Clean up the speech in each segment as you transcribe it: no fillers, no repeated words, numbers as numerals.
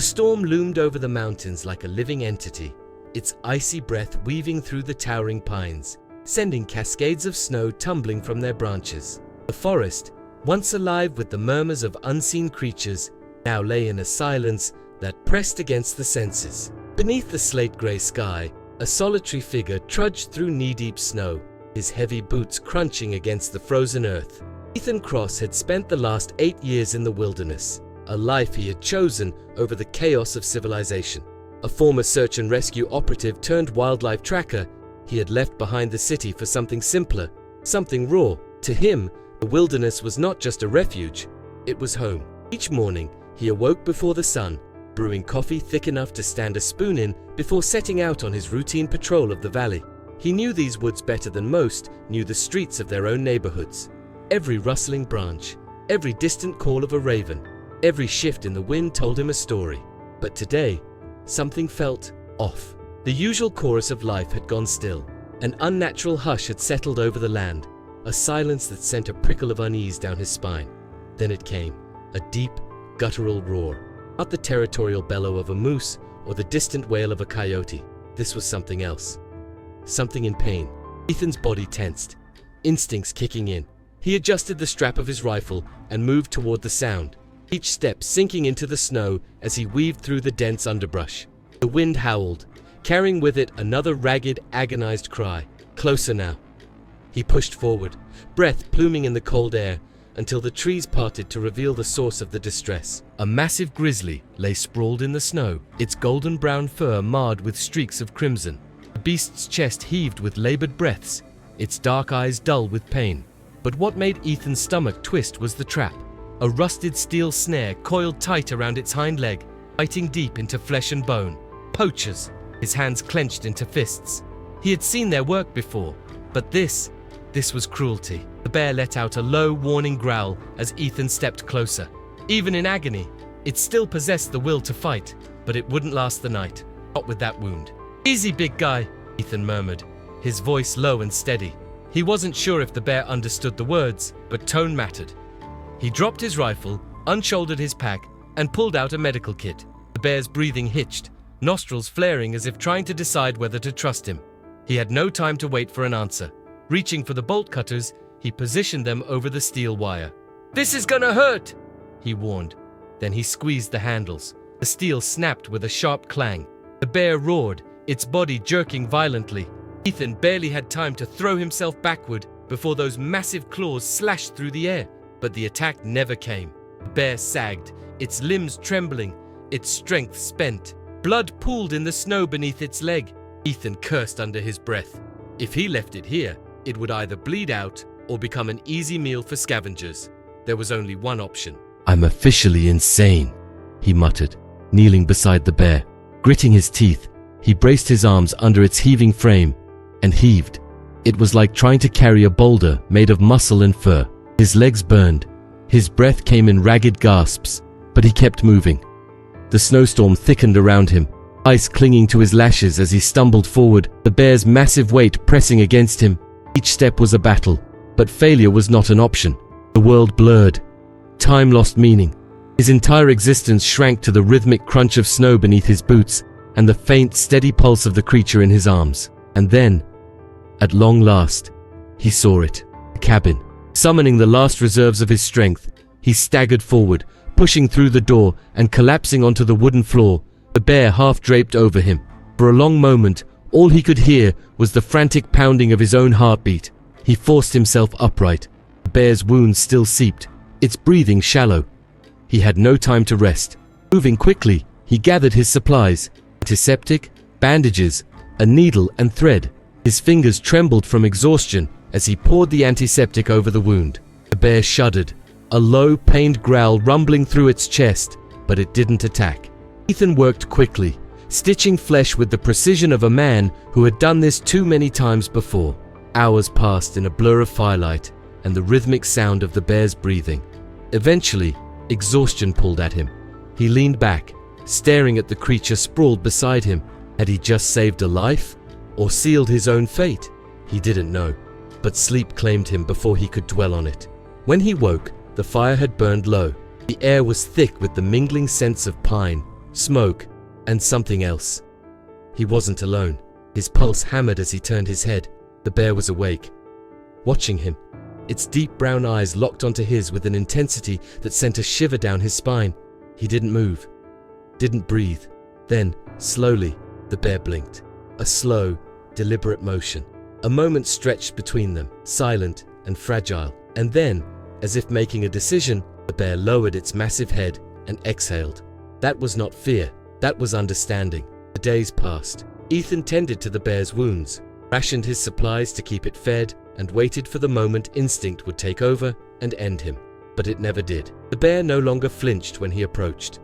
The storm loomed over the mountains like a living entity, its icy breath weaving through the towering pines, sending cascades of snow tumbling from their branches. The forest, once alive with the murmurs of unseen creatures, now lay in a silence that pressed against the senses. Beneath the slate-grey sky, a solitary figure trudged through knee-deep snow, his heavy boots crunching against the frozen earth. Ethan Cross had spent the last 8 years in the wilderness, a life he had chosen over the chaos of civilization. A former search and rescue operative turned wildlife tracker, he had left behind the city for something simpler, something raw. To him, the wilderness was not just a refuge, it was home. Each morning, he awoke before the sun, brewing coffee thick enough to stand a spoon in before setting out on his routine patrol of the valley. He knew these woods better than most knew the streets of their own neighborhoods. Every rustling branch, every distant call of a raven, every shift in the wind told him a story. But today, something felt off. The usual chorus of life had gone still. An unnatural hush had settled over the land, a silence that sent a prickle of unease down his spine. Then it came, a deep, guttural roar. Not the territorial bellow of a moose or the distant wail of a coyote. This was something else. Something in pain. Ethan's body tensed, instincts kicking in. He adjusted the strap of his rifle and moved toward the sound, each step sinking into the snow as he weaved through the dense underbrush. The wind howled, carrying with it another ragged, agonized cry. Closer now. He pushed forward, breath pluming in the cold air, until the trees parted to reveal the source of the distress. A massive grizzly lay sprawled in the snow, its golden brown fur marred with streaks of crimson. The beast's chest heaved with labored breaths, its dark eyes dull with pain. But what made Ethan's stomach twist was the trap. A rusted steel snare coiled tight around its hind leg, biting deep into flesh and bone. Poachers, his hands clenched into fists. He had seen their work before, but this was cruelty. The bear let out a low, warning growl as Ethan stepped closer. Even in agony, it still possessed the will to fight, but it wouldn't last the night. Not with that wound. "Easy, big guy," Ethan murmured, his voice low and steady. He wasn't sure if the bear understood the words, but tone mattered. He dropped his rifle, unshouldered his pack, and pulled out a medical kit. The bear's breathing hitched, nostrils flaring as if trying to decide whether to trust him. He had no time to wait for an answer. Reaching for the bolt cutters, he positioned them over the steel wire. "This is gonna hurt," he warned. Then he squeezed the handles. The steel snapped with a sharp clang. The bear roared, its body jerking violently. Ethan barely had time to throw himself backward before those massive claws slashed through the air. But the attack never came. The bear sagged, its limbs trembling, its strength spent. Blood pooled in the snow beneath its leg. Ethan cursed under his breath. If he left it here, it would either bleed out or become an easy meal for scavengers. There was only one option. "I'm officially insane," he muttered, kneeling beside the bear. Gritting his teeth, he braced his arms under its heaving frame and heaved. It was like trying to carry a boulder made of muscle and fur. His legs burned. His breath came in ragged gasps, but he kept moving. The snowstorm thickened around him, ice clinging to his lashes as he stumbled forward, the bear's massive weight pressing against him. Each step was a battle, but failure was not an option. The world blurred. Time lost meaning. His entire existence shrank to the rhythmic crunch of snow beneath his boots and the faint, steady pulse of the creature in his arms. And then, at long last, he saw it. The cabin. Summoning the last reserves of his strength, he staggered forward, pushing through the door and collapsing onto the wooden floor, the bear half draped over him. For a long moment, all he could hear was the frantic pounding of his own heartbeat. He forced himself upright. The bear's wound still seeped, its breathing shallow. He had no time to rest. Moving quickly, he gathered his supplies: antiseptic, bandages, a needle and thread. His fingers trembled from exhaustion as he poured the antiseptic over the wound. The bear shuddered, a low, pained growl rumbling through its chest, but it didn't attack. Ethan worked quickly, stitching flesh with the precision of a man who had done this too many times before. Hours passed in a blur of firelight and the rhythmic sound of the bear's breathing. Eventually, exhaustion pulled at him. He leaned back, staring at the creature sprawled beside him. Had he just saved a life, or sealed his own fate? He didn't know, but sleep claimed him before he could dwell on it. When he woke, the fire had burned low. The air was thick with the mingling scents of pine, smoke, and something else. He wasn't alone. His pulse hammered as he turned his head. The bear was awake, watching him. Its deep brown eyes locked onto his with an intensity that sent a shiver down his spine. He didn't move, didn't breathe. Then, slowly, the bear blinked. A slow, deliberate motion. A moment stretched between them, silent and fragile. And then, as if making a decision, the bear lowered its massive head and exhaled. That was not fear, that was understanding. The days passed. Ethan tended to the bear's wounds, rationed his supplies to keep it fed, and waited for the moment instinct would take over and end him. But it never did. The bear no longer flinched when he approached.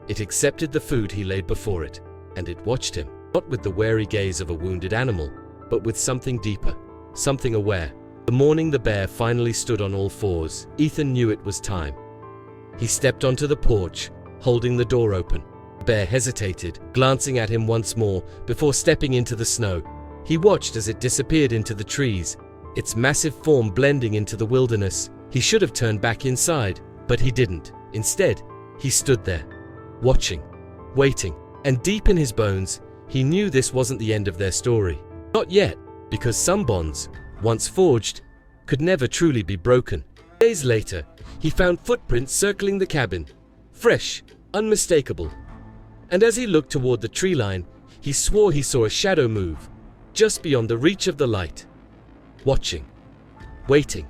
It accepted the food he laid before it, and it watched him, not with the wary gaze of a wounded animal, but with something deeper, something aware. The morning the bear finally stood on all fours, Ethan knew it was time. He stepped onto the porch, holding the door open. The bear hesitated, glancing at him once more before stepping into the snow. He watched as it disappeared into the trees, its massive form blending into the wilderness. He should have turned back inside, but he didn't. Instead, he stood there, watching, waiting, and deep in his bones, he knew this wasn't the end of their story. Not yet, because some bonds, once forged, could never truly be broken. Days later, he found footprints circling the cabin, fresh, unmistakable. And as he looked toward the tree line, he swore he saw a shadow move, just beyond the reach of the light. Watching, waiting.